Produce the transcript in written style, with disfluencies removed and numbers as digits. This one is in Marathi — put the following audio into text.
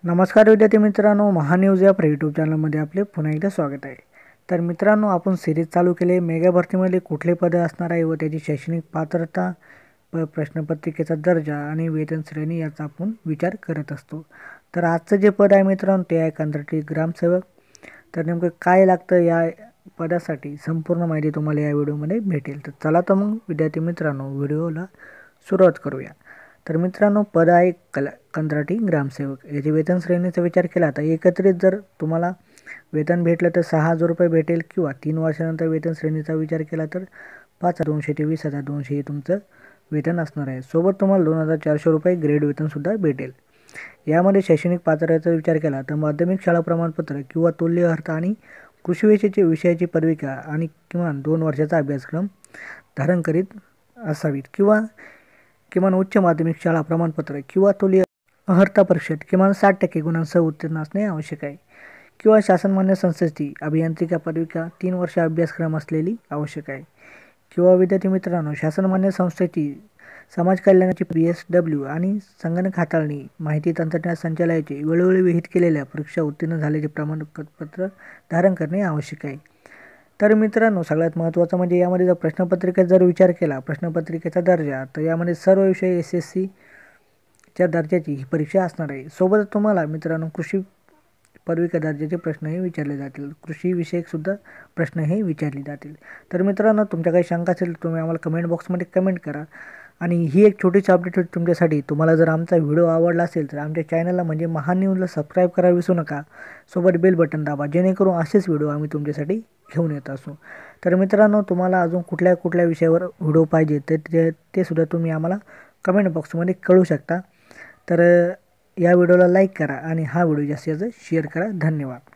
नमस्कार विद्यार्थी मित्रांनो, महान्यूज या यूट्यूब चॅनलमध्ये आपले पुन्हा एकदा स्वागत आहे। तर मित्रांनो, आपण सिरीज चालू केली मेगा भरतीमध्ये कुठले पद असणार आहे व त्याची शैक्षणिक पात्रता, प्रश्नपत्रिकेचा दर्जा आणि वेतन श्रेणी याचा आपण विचार करत असतो। तर आजचं जे पद आहे मित्रांनो ते आहे कंत्राटी ग्रामसेवक। तर नेमकं काय लागतं या पदासाठी संपूर्ण माहिती तुम्हाला या व्हिडिओमध्ये भेटेल। तर चला तर मग विद्यार्थी मित्रांनो व्हिडिओला सुरुवात करूया। तर मित्रांनो, पद आहे कंत्राटी ग्रामसेवक। याची वेतन श्रेणीचा विचार केला तर एकत्रित जर तुम्हाला वेतन भेटलं तर 6,000 रुपये भेटेल किंवा 3 वर्षानंतर वेतन श्रेणीचा विचार केला तर 5,200 ते 20,200 हे तुमचं वेतन असणार आहे। सोबत तुम्हाला 2,400 रुपये ग्रेड वेतनसुद्धा भेटेल। यामध्ये शैक्षणिक पात्रतेचा विचार केला तर माध्यमिक शाळा प्रमाणपत्र किंवा तुल्य अर्थ आणि कृषी विषयाची पदविका आणि किमान 2 वर्षाचा अभ्यासक्रम धारण करीत असावीत किंवा किमान उच्च माध्यमिक शाळा प्रमाणपत्र किंवा तुल्य अर्हता परीक्षेत किमान 60% गुणांसह उत्तीर्ण असणे आवश्यक आहे किंवा शासनमान्य संस्थेची अभियांत्रिकी पदविका 3 वर्ष अभ्यासक्रम असलेली आवश्यक आहे किंवा विद्यार्थी मित्रांनो, शासनमान्य संस्थेची समाज कल्याणाची PSW आणि संगणक हाताळणी माहिती तंत्रज्ञान संचालनालयाचे वेळोवेळी विहित केलेल्या परीक्षा उत्तीर्ण झाल्याचे प्रमाणपत्र धारण करणे आवश्यक आहे। तर मित्रांनो, सगळ्यात महत्त्वाचं म्हणजे यामध्ये जर प्रश्नपत्रिकेचा जर विचार केला, प्रश्नपत्रिकेचा दर्जा, तर यामध्ये सर्व विषय SSC च्या दर्जाची ही परीक्षा असणार आहे। सोबतच तुम्हाला मित्रांनो कृषी पदविका दर्जाचे प्रश्नही विचारले जातील, कृषी विषयकसुद्धा प्रश्न हे विचारले जातील। तर मित्रांनो, तुमच्या काही शंका असेल तर तुम्ही आम्हाला कमेंट बॉक्समध्ये कमेंट करा। आणि ही एक छोटीशी अपडेट होती तुमच्यासाठी। तुम्हाला जर आमचा व्हिडिओ आवडला असेल तर आमच्या चॅनलला म्हणजे महान्यूजला सबस्क्राईब करायला विसरू नका। सोबत बेल बटन दाबा, जेणेकरून असेच व्हिडिओ आम्ही तुमच्यासाठी घेऊन येत असू। तर मित्रांनो, तुम्हाला अजून कुठल्या विषयावर व्हिडिओ पाहिजे तर ते सुद्धा तुम्ही आम्हाला कमेंट बॉक्समध्ये कळवू शकता। तर या व्हिडिओला लाईक करा आणि हा व्हिडिओ जास्तीत जास्त शेअर करा। धन्यवाद।